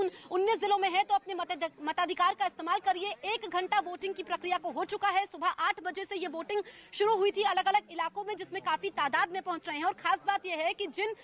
उन 19 जिलों में है तो अपने मताधिकार का इस्तेमाल करिए। 1 घंटा वोटिंग की प्रक्रिया को हो चुका है। सुबह 8 बजे से ये वोटिंग शुरू हुई थी अलग अलग इलाकों में, जिसमें काफी तादाद में पहुंच रहे हैं। और खास बात यह है कि जिन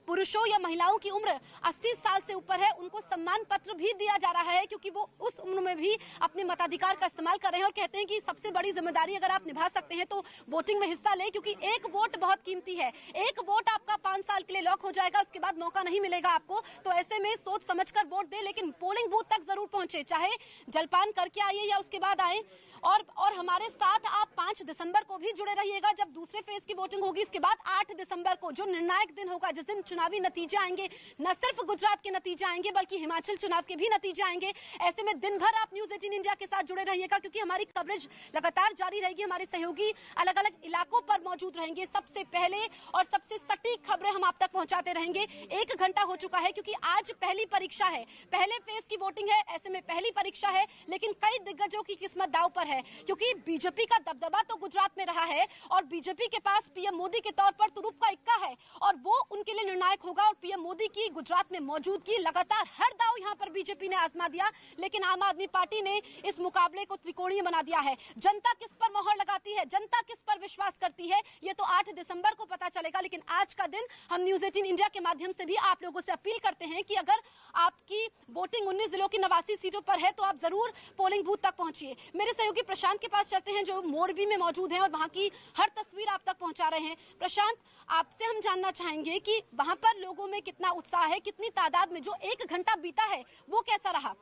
पुरुषों या महिलाओं की उम्र 80 साल से ऊपर है उनको सम्मान पत्र भी दिया जा रहा है, क्योंकि वो उस उम्र में भी अपने मताधिकार का इस्तेमाल कर रहे हैं। और कहते हैं कि सबसे बड़ी जिम्मेदारी अगर आप निभा सकते हैं तो वोटिंग में हिस्सा लें, क्योंकि एक वोट बहुत कीमती है। एक वोट आपका 5 साल के लिए लॉक हो जाएगा, उसके बाद मौका नहीं मिलेगा आपको। तो ऐसे में सोच समझकर वोट दें, लेकिन पोलिंग बूथ तक जरूर पहुंचे, चाहे जलपान करके आइए या उसके बाद आए। और हमारे साथ आप 5 दिसंबर को भी जुड़े रहिएगा, जब दूसरे फेज की वोटिंग होगी। इसके बाद 8 दिसंबर को जो निर्णायक दिन होगा, जिस दिन चुनावी नतीजे आएंगे, न सिर्फ गुजरात के नतीजे आएंगे बल्कि हिमाचल चुनाव के भी नतीजे आएंगे। ऐसे में दिन भर आप न्यूज 18 इंडिया के साथ जुड़े रहिएगा, क्योंकि हमारी कवरेज लगातार जारी रहेगी। हमारे सहयोगी अलग अलग इलाकों पर मौजूद रहेंगे। सबसे पहले और सबसे सटीक खबरें हम आप तक पहुंचाते रहेंगे। 1 घंटा हो चुका है, क्योंकि आज पहली परीक्षा है, पहले फेज की वोटिंग है। ऐसे में पहली परीक्षा है, लेकिन कई दिग्गजों की किस्मत दांव पर है, क्योंकि बीजेपी का दबदबा तो गुजरात में रहा है और बीजेपी के पास पीएम मोदी के तौर पर तुरुप का इक्का है और वो उनके लिए निर्णायक होगा। और पीएम मोदी की गुजरात में मौजूदगी लगातार हर दांव यहां पर बीजेपी ने आजमा दिया, लेकिन आम आदमी पार्टी ने इस मुकाबले को त्रिकोणीय बना दिया है। जनता किस पर मोहर लगाती है, जनता किस पर विश्वास करती है, ये तो 8 दिसंबर को पता चलेगा। लेकिन आज का दिन हम न्यूज 18 इंडिया के माध्यम से भी आप लोगों से अपील करते हैं कि अगर आपकी वोटिंग 19 जिलों की 89 सीटों पर है तो आप जरूर पोलिंग बूथ तक पहुंचिए। मेरे सहयोगी प्रशांत के पास चलते हैं, जो मोरबी में मौजूद हैं और वहां की हर तस्वीर आप तक पहुंचा रहे हैं। प्रशांत, आपसे हम जानना चाहेंगे कि वहां पर लोगों में कितना उत्साह है, कितनी तादाद में जो 1 घंटा बीता है वो कैसा रहा?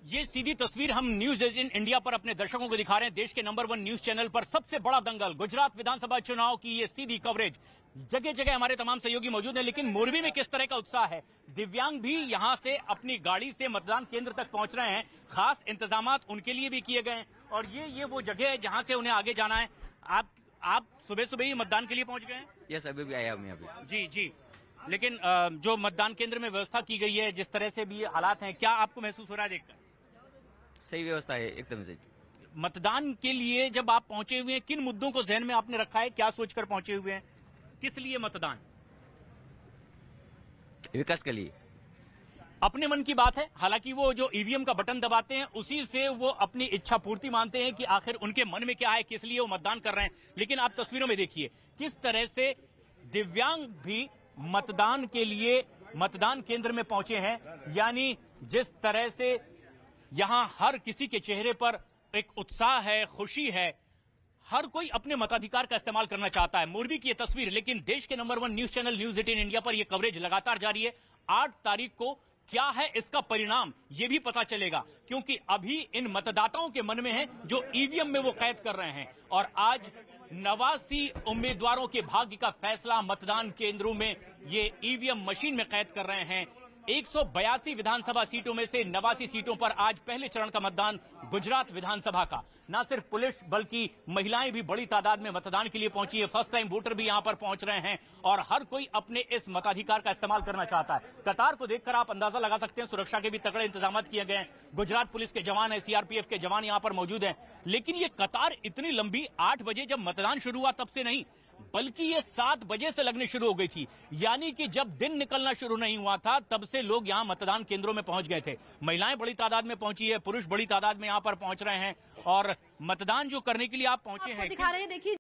ये सीधी तस्वीर हम न्यूज 18 इंडिया पर अपने दर्शकों को दिखा रहे हैं। देश के नंबर 1 न्यूज चैनल पर सबसे बड़ा दंगल गुजरात विधानसभा चुनाव की ये सीधी कवरेज। जगह जगह हमारे तमाम सहयोगी मौजूद हैं, लेकिन मोरबी में किस तरह का उत्साह है। दिव्यांग भी यहां से अपनी गाड़ी से मतदान केंद्र तक पहुंच रहे हैं। खास इंतजामात उनके लिए भी किए गए हैं और ये वो जगह है जहां से उन्हें आगे जाना है। आप सुबह सुबह ही मतदान के लिए पहुंच गए हैं? यस, अभी भी आया हूं अभी। जी जी, लेकिन जो मतदान केंद्र में व्यवस्था की गई है, जिस तरह से भी हालात हैं, क्या आपको महसूस हो रहा है देखकर? सही व्यवस्था है, एकदम सही। मतदान के लिए जब आप पहुंचे हुए हैं, किन मुद्दों को ध्यान में आपने रखा है, क्या सोचकर पहुंचे हुए हैं, किस लिए मतदान? विकास के लिए। अपने मन की बात है। हालांकि वो जो ईवीएम का बटन दबाते हैं उसी से वो अपनी इच्छा पूर्ति मानते हैं कि आखिर उनके मन में क्या है, किस लिए वो मतदान कर रहे हैं। लेकिन आप तस्वीरों में देखिए किस तरह से दिव्यांग भी मतदान के लिए मतदान केंद्र में पहुंचे हैं। यानी जिस तरह से यहां हर किसी के चेहरे पर एक उत्साह है, खुशी है, हर कोई अपने मताधिकार का इस्तेमाल करना चाहता है। मोरबी की ये तस्वीर, लेकिन देश के number 1 news channel news 18 India पर यह कवरेज लगातार जारी है। 8 तारीख को क्या है इसका परिणाम, ये भी पता चलेगा, क्योंकि अभी इन मतदाताओं के मन में है जो ईवीएम में वो कैद कर रहे हैं। और आज 89 उम्मीदवारों के भाग्य का फैसला मतदान केंद्रों में ये ईवीएम मशीन में कैद कर रहे हैं। 182 विधानसभा सीटों में से 89 सीटों पर आज पहले चरण का मतदान गुजरात विधानसभा का। न सिर्फ पुलिस बल्कि महिलाएं भी बड़ी तादाद में मतदान के लिए पहुंची है। फर्स्ट टाइम वोटर भी यहां पर पहुंच रहे हैं और हर कोई अपने इस मताधिकार का इस्तेमाल करना चाहता है। कतार को देखकर आप अंदाजा लगा सकते हैं, सुरक्षा के भी तगड़े इंतजाम किए गए हैं। गुजरात पुलिस के जवान है, सीआरपीएफ के जवान यहां पर मौजूद हैं। लेकिन ये कतार इतनी लंबी 8 बजे जब मतदान शुरू हुआ तब से नहीं, बल्कि ये 7 बजे से लगने शुरू हो गई थी। यानी कि जब दिन निकलना शुरू नहीं हुआ था तब से लोग यहां मतदान केंद्रों में पहुंच गए थे। महिलाएं बड़ी तादाद में पहुंची है, पुरुष बड़ी तादाद में यहां पर पहुंच रहे हैं और मतदान जो करने के लिए आप पहुंचे हैं। दिखा रहे हैं, देखिए